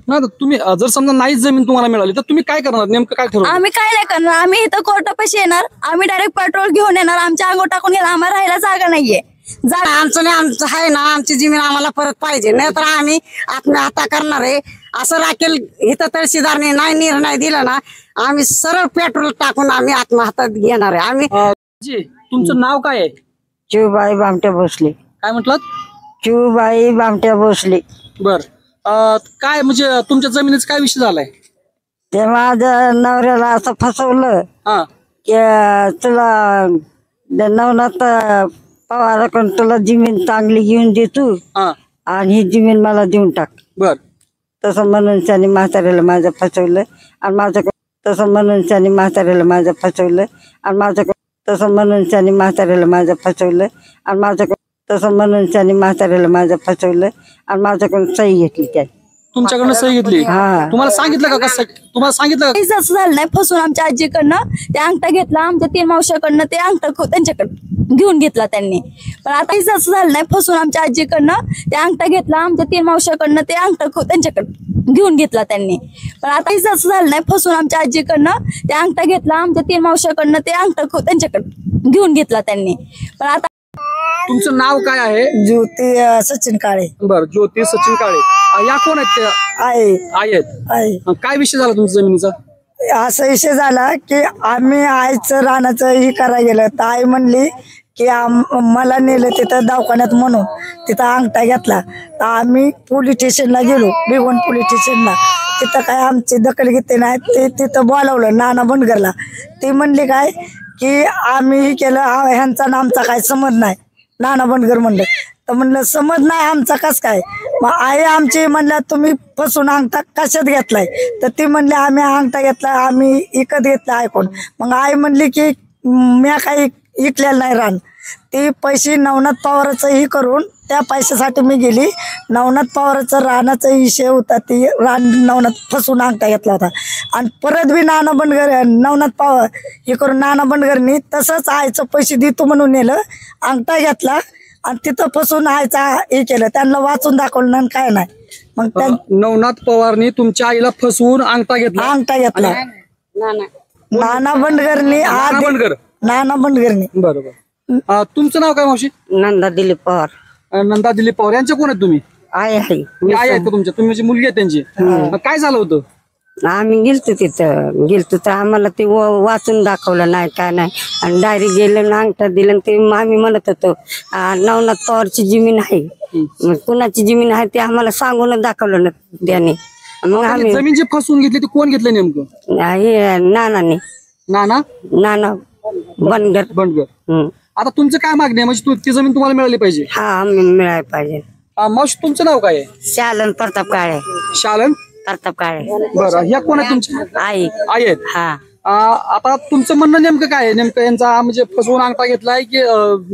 ना तुम्ही जर समजा नाहीच जमीन तुम्हाला मिळाली तर तुम्ही काय करणार, नेमकं काय ठरवलं? आम्ही काय नाही करणार, आम्ही इथं कोर्टापाशी येणार, आम्ही डायरेक्ट पेट्रोल घेऊन येणार, आमच्या अंगावर टाकून घेणार, आम्हाला राहायला जागा नाहीये. आमचं नाही, आमचं आहे ना, आमची जमीन आम्हाला परत पाहिजे, नाही तर आम्ही आत्महत्या करणार आहे. असं राखेल इथं तहसीलदारने नाही निर्णय दिला ना, आम्ही सरळ पेट्रोल टाकून आम्ही आत्महत्या घेणार आहे. आम्ही जी तुमचं नाव काय आहे? चिवबाई बामट्या भोसले. काय म्हटलं? चिवबाई बामट्या भोसले. बर काय म्हणजे तुमच्या जमिनीचा काय विषय झालाय? ते माझ्या नवऱ्याला असं फसवलं हा की तुला नवनाथ पवाराकडून तुला जमीन चांगली घेऊन दे तू, हा आणि ही जमीन मला देऊन टाक. बर तसं म्हणून त्याने म्हाताऱ्याला माझं फसवलं आणि माझ्याकडून तसं म्हणून त्याने म्हाताऱ्याला माझं फसवलं आणि माझ्याकडून तसं म्हणून त्याने म्हाताऱ्याला माझं फसवलं आणि माझ्याकडून तसं म्हणून त्याने म्हाताऱ्याला माझं फसवलं आणि माझ्याकडून सही घेतली त्याने. तुमच्याकडनं सही घेतली? हा. तुम्हाला सांगितलं का कसं? तुम्हाला सांगितलं का? काहीच असं झालं नाही. फसून आमच्या आजीकडनं ते अंगठा घेतला, आमच्या 3 मावशाकडनं ते अंगठा त्यांच्याकडे घेऊन घेतला त्यांनी. पण आता काहीच असं झालं नाही. फसून आमच्या आजीकडनं ते अंगठा घेतला, आमच्या 3 मावशाकडनं ते अंगठा त्यांच्याकडे घेऊन घेतला त्यांनी. पण आता काहीच असं झालं नाही. फसून आमच्या आजीकडनं ते अंगठा घेतला, आमच्या 3 मावशाकडनं ते अंगठा त्यांच्याकडे घेऊन घेतला त्यांनी. पण आता तुमचं नाव काय आहे? ज्योती सचिन काळे. बर, ज्योती सचिन काळे. या कोण आहेत? आहे आहेत. काय विषय झाला तुमच्या जमिनीचा? असा विषय झाला की आम्ही आईचं रानाचं ही करायला गेलं तर आई म्हणली की मला नेलं तिथं दवाखान्यात म्हणून तिथं अंगठा घेतला. तर आम्ही पोलीस स्टेशनला गेलो, भिगवण पोलीस स्टेशनला. तिथं काय आमची दखल घेतली नाही. ते तिथं बोलावलं नाना बनगरला. ते म्हणले काय की आम्ही केलं, ह्यांचा ना आमचा काय समज नाही. नाना बनगर म्हणलं तर म्हणलं समज नाही आमचा कस काय. मग आई आमची म्हणल्या तुम्ही फसून अंगठा कशात घेतलाय? तर ती म्हणली आम्ही अंगठा घेतला, आम्ही विकत घेतला ऐकून. मग आई म्हणली की मी काही विकलेलं नाही रान. ते पैसे नवनाथ पवाराचं ही करून त्या पैशासाठी मी गेली. नवनाथ पवाराचं रानाचा विषय होता, ते रान नवनाथ फसून अंगठा घेतला होता. आणि परत बी नाना बनगर नवनाथ पवार हे करून नाना बनगरनी तसंच आईचं पैसे देतो म्हणून नेलं, अंगठा घेतला आणि तिथं फसून आईचा हे केलं. त्यांना वाचून दाखवलं नाही काय नाही. मग नवनाथ पवारनी तुमच्या आईला फसवून अंगठा घेतला. नाना बनगरनी नाना बनगरनी. बरोबर. तुमचं नाव काय मावशी? नंदा दिलीप पवार. नंदा दिलीप पवार. यांच्या कोण आहेत तुम्ही? आहे आई आहेत का तुमच्या? तुम्ही म्हणजे मुलगी आहे त्यांची? काय झालं होतं? आम्ही गेलतो तिथं तर आम्हाला ते वाचून दाखवलं नाही काय नाही. आणि डायरेक्ट गेलं ना अंगठा दिलं. ते आम्ही म्हणत होतो नवनाथ पवारची जमीन आहे, कुणाची जमीन आहे ते आम्हाला सांगून दाखवलं ना त्याने. मग आम्ही जमीन जे फसवून घेतली ती कोण घेतलं नेमकं? हे नानाने. नाना बनगर. आता तुमचं काय मागणी आहे? म्हणजे ती जमीन तुम्हाला मिळाली पाहिजे? हा मिळायला पाहिजे. मावशी तुमचं नाव काय आहे? शालन प्रताप काळे. शालन प्रताप काळे. बरं. ह्या कोण आहे तुमच्या? आई आहेत. हा. आता तुमचं म्हणणं नेमकं काय आहे? नेमकं यांचा म्हणजे फसवून अंगठा घेतलाय की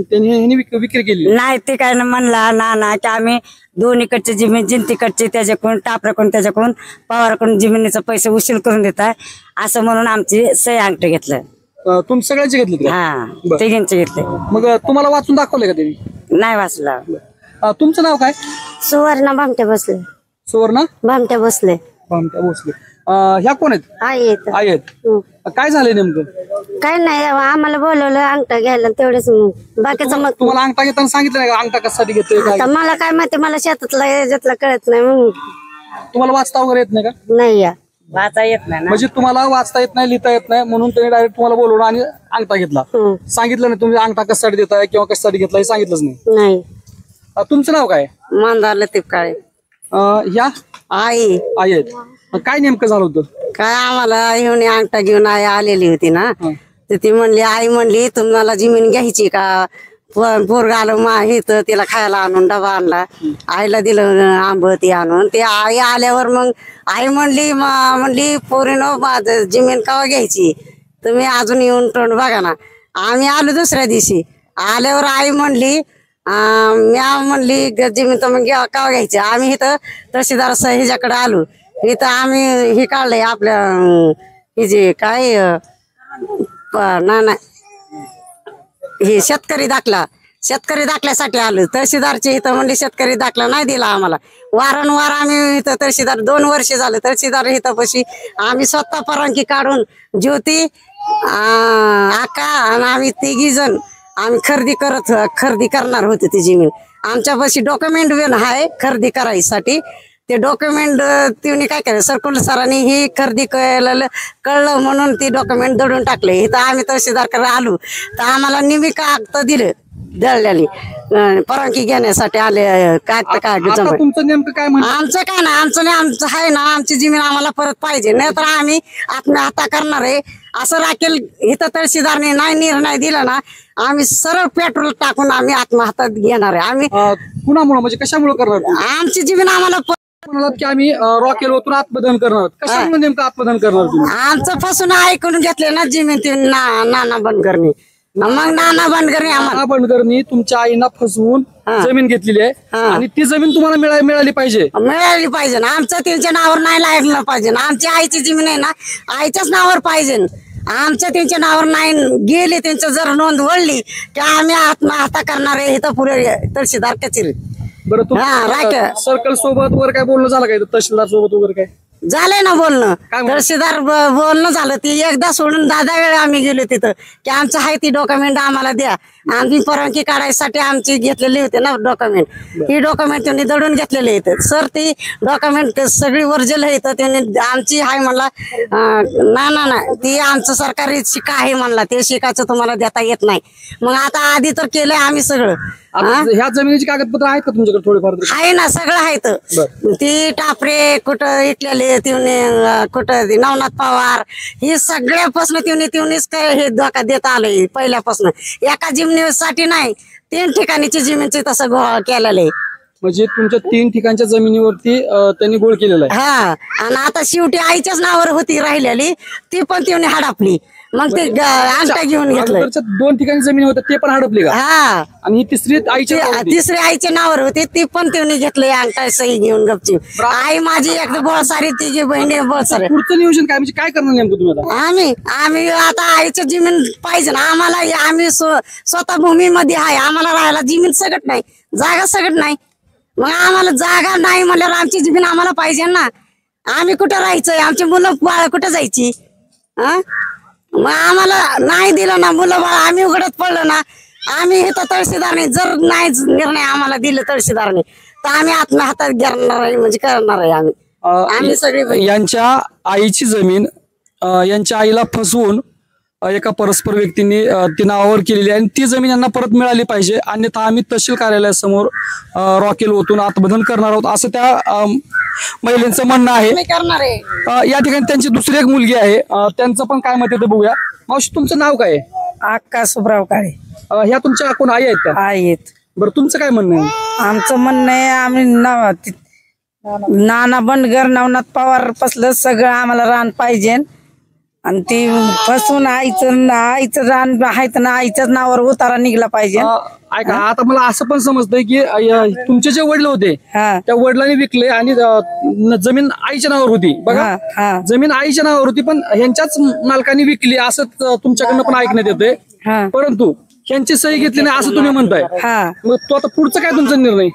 त्यांनी विक्री केली? नाही ते काय म्हणला नाना की आम्ही दोन्हीकडची जमीन जिंतीकडची त्याच्याकडून टापराकडून त्याच्याकडून पवाराकडून जमिनीचा पैसे उशील करून देत आहे असं म्हणून आमची सही अंगठा घेतलं. तुम्ही सगळ्यांचे घेतले? हा तिघांचे घेतले. मग तुम्हाला वाचून दाखवले का त्यांनी? नाही वाचला. तुमचं नाव काय? सुवर्णा भामटे बसले. सुवर्णा भामटे बसले. भामटे बसले. ह्या कोण आहेत? आई आहेत. काय झालंय नेमकं? काय नाही आम्हाला बोलवलं अंगठा घ्यायला तेवढेच. बाकीचं मग तुम्हाला अंगठा घेताना सांगितलं नाही का अंगठा कशासाठी घेतोय? आता मला काय माहिती, मला शेतातला याच्यातला कळत नाही म्हणून. तुम्हाला वाचता वगैरे येत नाही का? नाही या वाचा येत नाही. म्हणजे तुम्हाला वाचता येत नाही, लिहिता येत नाही म्हणून त्यांनी डायरेक्ट तुम्हाला बोलवलं आणि अंगठा घेतला. सांगितलं नाही तुम्ही अंगठा कशासाठी देताय किंवा कशासाठी घेतला हे सांगितलंच नाही. तुमचं नाव काय? मांदा लतीफ काळे. ह्या आई आहेत. काय नेमकं झालं होतं? काय आम्हाला घेऊन अंगठा घेऊन आई आलेली होती ना, तर ती म्हणली आई म्हणली तुम्हाला जमीन घ्यायची का? पोरगा आलं तर तिला खायला आणून डबा आणला, आईला दिलं आंब ती आणून. ते आई आल्यावर मग आई म्हणली पोरीनो माझं जमीन कवा घ्यायची? तुम्ही अजून येऊन तोंड बघा ना. आम्ही आलो दुसऱ्या दिवशी. आल्यावर आई म्हणली म्या म्हणली जमीन तर मग कवा घ्यायची? आम्ही इथं तहसीलदार ह्याच्याकडे आलो. इथं आम्ही हे काढलंय आपल्या हे जे काय ना हे शेतकरी दाखला शेतकरी दाखल्यासाठी आलो. तहसीलदारची इथं म्हणजे शेतकरी दाखला नाही दिला आम्हाला. वारंवार आम्ही इथं तहसीलदार 2 वर्ष झाले तहसीलदार इथं पशी आम्ही स्वतः परवानगी काढून ज्योती आका आणि आम्ही 3 जण आम्ही खरेदी करणार होते ती जमीन. आमच्यापाशी डॉक्युमेंट पण आहे खरेदी करायसाठी. ते डॉक्युमेंट त्यांनी काय केलं सर्कुलर सरांनी ही खरेदी कळलं म्हणून ती डॉक्युमेंट दडून टाकले. इथं आम्ही तहसीलदारकडे आलो तर आम्हाला निमी कागद दिले दळल्याने परवानगी घेण्यासाठी आले. आता तुमचं नेमकं काय म्हणणं? आमचं काय नाही, आमचं आहे ना, आमची जमीन आम्हाला परत पाहिजे, नाही तर आम्ही आत्महत्या करणार आहे. असं राखेल इथं तहसीलदारने नाही निर्णय दिला ना, आम्ही सरळ पेट्रोल टाकून आम्ही आत्महत्या घेणार आहे. आम्ही कुणामुळे म्हणजे कशामुळे करणार? आमची जमीन आम्हाला म्हणालात की आम्ही रॉकेल ओतून आत्मदहन करणार. कशामुळे नेमकं आत्मदहन करणार तुम्ही? आमचं पासून ऐकून घेतले ना जमीन ती नाना बनकरनी. मग नाना बनकरनी आम्हाला बनकरनी तुमच्या आईना फसवून जमीन घेतलेली आहे आणि ती जमीन तुम्हाला मिळाली पाहिजे ना. आमचं त्यांच्या नावावर नाही लागलं पाहिजे ना. आमची आईची जमीन आहे ना, आईच्याच नावावर पाहिजे. आमच्या त्यांच्या नावावर नाही गेली, त्यांचं जर नोंद वळली की आम्ही आत्महत्या करणार आहे. इथं पुढे तहसीलदार कचेरी. बरं, सर्कल सोबत वगैरे काय बोलणं झालं काय तहसीलदार सोबत वगैरे काय झालंय ना बोलणं? तहसीलदार बोलणं झालं. ती एकदा सोडून 10 वेळा आम्ही गेलो तिथं की आमचं आहे ती डॉक्युमेंट आम्हाला द्या. आम्ही परवानगी काढायसाठी आमची घेतलेली होते ना डॉक्युमेंट. ही डॉक्युमेंट त्यांनी दडून घेतलेले आहेत. सर ती डॉक्युमेंट सगळी वर्जल आहे. तर त्यांनी आमची आहे म्हणला ना ती आमचं सरकारी शिका आहे म्हणला, ते शिकाचं तुम्हाला देता येत नाही. मग आता आधी तर केलंय आम्ही सगळं. ह्या जमिनीची कागदपत्र आहेत का तुमच्याकडे थोडेफार? आहे ना, सगळं आहे. ती टापरे कुठं इटलेले कुठं नवनाथ पवार ही सगळ्यापासून त्यांनीच काय हे धोका देत आलंय पहिल्यापासून. एका जमिनीसाठी नाही, 3 ठिकाणीची जमीनची तसं गोळा केलेलं आहे. म्हणजे तुमच्या 3 ठिकाणच्या जमिनीवरती त्यांनी गोळ केलेला आहे. हा, आणि आता शेवटी आईच्याच नावावर होती राहिलेली, ती पण त्यांनी हडपली. मग ते अंगठा घेऊन घेतलं. 2 ठिकाणी जमीन होत्या ते पण हडपली का? हा, आणि ही तिसरी आईच्या नावावर होती, ती पण त्यांनी घेतली अंगठा सही घेऊन गपची. आई माझी एक बोळसारी, तिची बहिणी बोळसारी. पुढचं नियोजन काय म्हणजे काय करणार नेमकं तुम्ही आता? आम्ही आता आईचं जमीन पाहिजे ना आम्हाला. आम्ही स्वतः भूमीमध्ये आहे, आम्हाला राहायला जमीन सगट नाही, जागा सगट नाही. मग आम्हाला जागा नाही म्हणल्यावर आमची जमीन आम्हाला पाहिजे ना. आम्ही कुठं राहायचंय? आमची मुलं बाळ कुठं जायची? मग आम्हाला नाही दिलं ना मुलं बाळ, आम्ही उघडत पडलं ना. आम्ही इथं तहसीलदारने जर नाही निर्णय आम्हाला दिलं तहसीलदारने तर आम्ही आत्महत्या घेणार आहे, म्हणजे करणार आहे आम्ही सगळी. यांच्या आईची जमीन यांच्या आईला फसवून एका परस्पर व्यक्तींनी ती नावावर केलेली आहे आणि ती जमीन यांना परत मिळाली पाहिजे, अन्यथा आम्ही तहसील कार्यालयासमोर रॉकेल ओतून आत्मदहन करणार आहोत असं त्या महिलांचं म्हणणं आहे. या ठिकाणी त्यांची दुसरी एक मुलगी आहे, त्यांचं पण काय मत आहे ते बघूया. मावशी, तुमचं नाव काय आहे? अक्का सुब्राव काळे. ह्या तुमच्या कोण आई आहेत का? आहेत. बरं, तुमचं काय म्हणणं आहे? आमचं म्हणणं आहे आम्ही नाना बनगर नवनाथ पवार पासलं सगळं आम्हाला रान पाहिजे. आणि ती फसून आईचं रान आहे तर आईच्याच नावावर उतारा निघला पाहिजे. ऐका, आता मला असं पण समजतंय की तुमचे जे वडील होते त्या वडिलांनी विकले आणि जमीन आईच्या नावावर होती. बघा, जमीन आईच्या नावावर होती पण ह्यांच्याच मालकांनी विकली असं तुमच्याकडनं पण ऐकण्यात येते. परंतु ह्यांची सही घेतली नाही असं तुम्ही म्हणताय. मग तो आता पुढचा काय तुमचा निर्णय?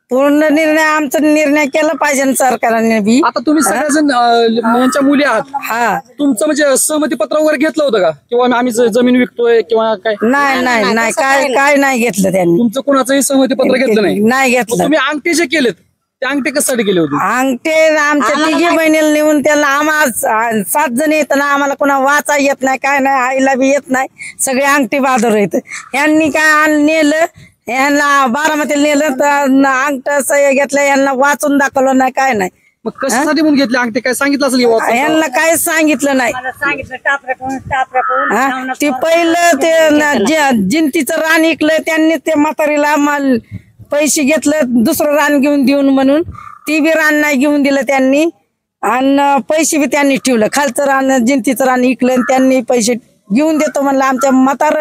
पूर्ण निर्णय आमचा निर्णय केला पाहिजे सरकारने बी. आता तुम्ही सगळेजण यांच्या मुली आहात, तुमचं म्हणजे सहमती पत्र वगैरे घेतलं होतं का? किंवा आम्ही जमीन विकतोय किंवा काय? नाही, काय नाही घेतलं त्यांनी. तुमचं कोणाचंही सहमती पत्र घेतलं नाही घेतलं. तुम्ही अंगठे जे केलेत ते अंगठे कशासाठी केले होते? अंगठे आमच्या 3 बहिणीला नेऊन त्याला आम्हाला 7 जण येत ना, आम्हाला कोणा वाचा येत नाही, काय नाही, आईला बी येत नाही, सगळे अंगठी बहादूर येत. यांनी काय नेलं, यांना बारामतीला नेलं तर अंगठा सह्या घेतल्या, यांना वाचून दाखवलं नाही, काय नाही. मग कशासाठी म्हणून घेतले अंगठे? काय सांगितलं असेल? यांना काय सांगितलं नाही. ते पहिलं ते जिंतीचं रान इकलं त्यांनी, ते म्हातारीला पैसे घेतलं दुसरं रान घेऊन देऊन म्हणून. ती बी रान नाही घेऊन दिलं त्यांनी आणि पैसे बी त्यांनी ठेवलं. खालचं रान जिंतीचं रान इकलं त्यांनी पैसे घेऊन देतो म्हणलं. आमच्या म्हातार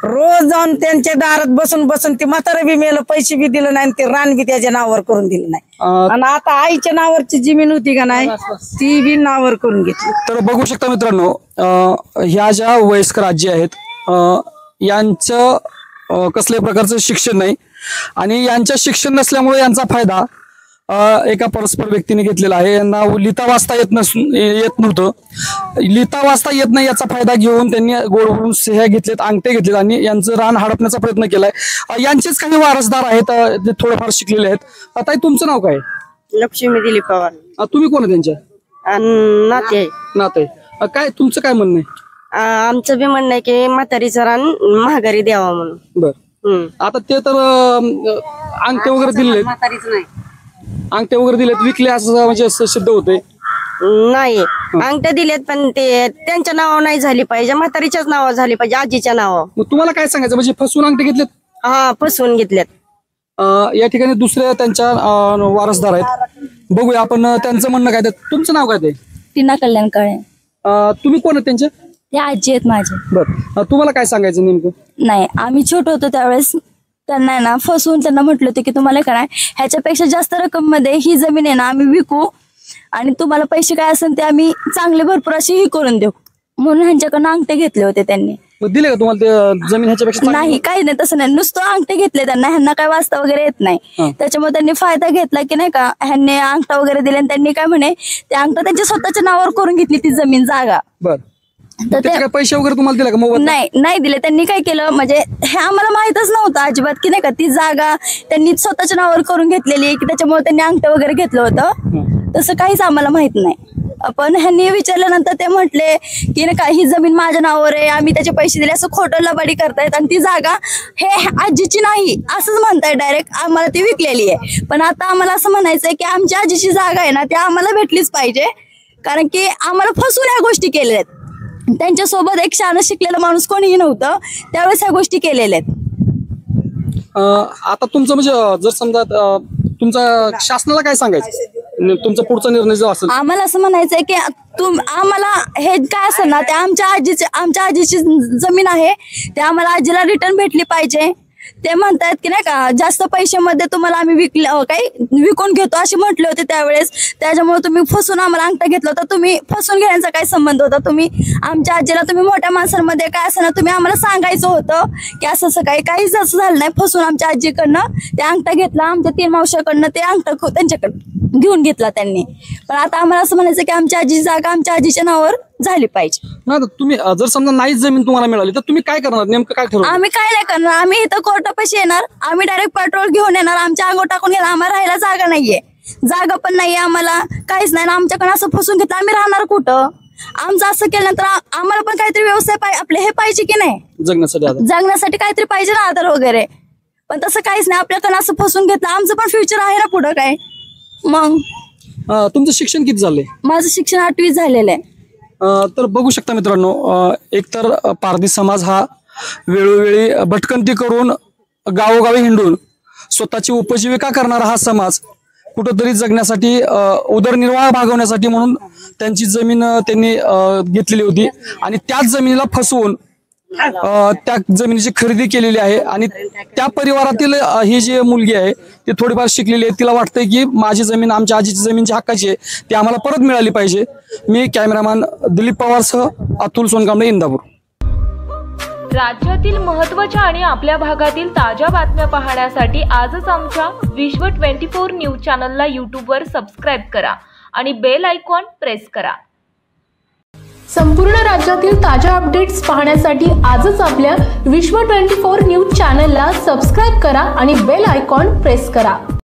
रोज जाऊन त्यांच्या दारात बसून बसून ती म्हातारं बी मेलं, पैसे बी दिलं नाही, ते रान बी त्याच्या नावावर करून दिलं नाही. आणि आता आईच्या नावावरची जमीन होती का नाही, ती बी नावावर करून घेतली. तर बघू शकता मित्रांनो, ह्या ज्या वयस्कर आजी आहेत यांचं कसल्याही प्रकारचं शिक्षण नाही आणि यांच्या शिक्षण नसल्यामुळे यांचा फायदा एका परस्पर व्यक्तीने घेतलेला आहे. यांना लिहिता वाचता येत नव्हतं. लिहिता वाचता येत नाही याचा फायदा घेऊन त्यांनी गोडवरून सह्या घेतलेत, अंगठे घेतलेत आणि यांचं रान हडपण्याचा प्रयत्न केलाय. यांचेच काही वारसदार आहेत, ते थोडेफार शिकलेले आहेत. ताई, तुमचं नाव काय? लक्ष्मी दिलीप पवार. तुम्ही कोण आहे त्यांच्या? नाते आहे. नाते. काय तुमचं काय म्हणणं आहे? आमचं बी म्हणणं आहे की म्हातारीचं रान महागारी द्यावा म्हणून. बर, आता ते तर अंगठे वगैरे दिलेत, म्हातारीच नाही, अंगठे वगैरे दिलेत, विकले असं म्हणजे असं सिद्ध होते. नाही अंगठे दिलेत पण ते त्यांच्या नावावर नाही झाली पाहिजे, म्हातारीच्याच नावावर झाली पाहिजे, आजीच्या नावावर. मग तुम्हाला काय सांगायचं, म्हणजे फसवून अंगठे घेतलेत? हा, फसवून घेतलेत. या ठिकाणी दुसऱ्या त्यांच्या वारसदार आहेत, बघूया आपण त्यांचं म्हणणं काय. तुमचं नाव काय? ते टीना कल्याण काळे. तुम्ही कोण आहेत त्यांचे? ते आजी आहेत माझे. बर, तुम्हाला काय सांगायचं नेमकं? नाही, आम्ही छोट होतो त्यावेळेस त्यांना आहे ना फसवून त्यांना म्हटलं होतं की तुम्हाला काय ह्याच्यापेक्षा जास्त रक्कम मध्ये ही जमीन आहे ना आम्ही विकू आणि तुम्हाला पैसे काय असेल ते आम्ही चांगले भरपूर असे ही करून देऊ म्हणून ह्यांच्याकडनं अंगठे घेतले होते त्यांनी. दिले का तुम्हाला ते जमीन ह्याच्यापेक्षा? नाही, काही नाही, तसं नाही, नुसतं अंगठे घेतले त्यांना. ह्यांना काय वाचता वगैरे येत नाही, त्याच्यामुळे त्यांनी फायदा घेतला की नाही का, ह्यांनी अंगठा वगैरे दिले आणि त्यांनी काय म्हणे ते अंगठा त्यांच्या स्वतःच्या नावावर करून घेतली ती जमीन जागा. बर, तर ते पैसे वगैरे तुम्हाला दिले का? मोबाईल नाही दिले. त्यांनी काय केलं म्हणजे हे आम्हाला माहितच नव्हतं अजिबात की नाही का ती जागा त्यांनी स्वतःच्या नावावर करून घेतलेली की त्याच्यामुळे त्यांनी अंगठं वगैरे घेतलं होतं, तसं काहीच आम्हाला माहित नाही. पण ह्यांनी विचारल्यानंतर ते म्हटले की नाही का ही जमीन माझ्या नावावर आहे, आम्ही त्याचे पैसे दिले, असं खोटं लबाडी करतायत आणि ती जागा हे आजीची नाही असंच म्हणताय डायरेक्ट, आम्हाला ती विकलेली आहे. पण आता आम्हाला असं म्हणायचंय की आमच्या आजीची जागा आहे ना ती आम्हाला भेटलीच पाहिजे, कारण की आम्हाला फसवून ह्या गोष्टी केलेल्या आहेत. त्यांच्यासोबत एक शाळा शिकलेला माणूस कोणीही नव्हतं त्यावेळेस ह्या गोष्टी केलेल्या आहेत. आता तुमचं म्हणजे जर समजा तुमचा शासनाला काय सांगायचं, तुमचा पुढचा निर्णय जो असेल? आम्हाला असं म्हणायचंय की आम्हाला हे काय असेल ना ते आमच्या आजीची जमीन आहे ते आम्हाला आजीला रिटर्न भेटली पाहिजे. ते म्हणतायत की नाही का जास्त पैशामध्ये तुम्हाला आम्ही विकून घेतो असे म्हटले होते त्यावेळेस, त्याच्यामुळे तुम्ही फसून आम्हाला अंगठा घेतला होता. तुम्ही फसून घेण्याचा काय संबंध होता? तुम्ही आमच्या आजीला तुम्ही मोठ्या माणसांमध्ये काय असं ना तुम्ही आम्हाला सांगायचं होतं की असं काहीच असं झालं नाही. फसून आमच्या आजीकडनं ते अंगठा घेतला, आमच्या 3 मावशाकडनं ते अंगठा त्यांच्याकडे घेऊन घेतला त्यांनी. पण आता आम्हाला असं म्हणायचं की आमच्या आजीची जागा आमच्या आजीच्या नावावर झाली पाहिजे. ना तुम्ही जर समजा नाहीच जमीन तुम्हाला मिळाली तर तुम्ही काय करणार, नेमकं काय ठरवलं? आम्ही काय नाही करणार, आम्ही इथं कोर्टापाशी येणार, आम्ही डायरेक्ट पेट्रोल घेऊन येणार, आमच्या अंगावर टाकून घेणार. आम्हाला राहायला जागा नाहीये, जागा पण नाहीये, आम्हाला काहीच नाही. आमच्याकडे असं फसून घेतलं, आम्ही राहणार कुठं? आमचं असं केल्यानंतर आम्हाला पण काहीतरी व्यवसाय आपले हे पाहिजे की नाही, जगण्यासाठी काहीतरी पाहिजे ना आधार वगैरे. पण तसं काहीच नाही, आपल्याकडे असं फसून घेतलं. आमचं पण फ्युचर आहे ना पुढं काय. मग तुमचं शिक्षण किती झालंय? माझं शिक्षण 8वी झालेलं आहे. तर बघू शकता मित्रांनो, एकतर पारधी समाज हा वेळोवेळी भटकंती करून गावोगावी हिंडून स्वतःची उपजीविका करणारा हा समाज कुठंतरी जगण्यासाठी उदरनिर्वाह भागवण्यासाठी म्हणून त्यांची जमीन त्यांनी घेतलेली होती आणि त्याच जमिनीला फसवून त्या जमिनीची खरेदी केलेली आहे. आणि त्या परिवारातील ही जी मुलगी आहे ती थोडीफार शिकलेली आहे, तिला वाटतंय की माझी जमीन आमच्या आजीची जमीनची हक्काची आहे, ती आम्हाला परत मिळाली पाहिजे. मी कॅमेरामॅन दिलीप पवारसह अतुल सोनकांबळे, इंदापूर. राज्यातील महत्त्वाच्या आणि आपल्या भागातील ताज्या बातम्या पाहण्यासाठी आजच आमच्या विश्व 24 न्यूज चॅनलला यूट्यूबवर सबस्क्राईब करा आणि बेल आयकॉन प्रेस करा. संपूर्ण राज्यातील ताज्या अपडेट्स पाहण्यासाठी आजच आपल्या विश्व 24 न्यूज चॅनलला सबस्क्राईब करा आणि बेल आयकॉन प्रेस करा.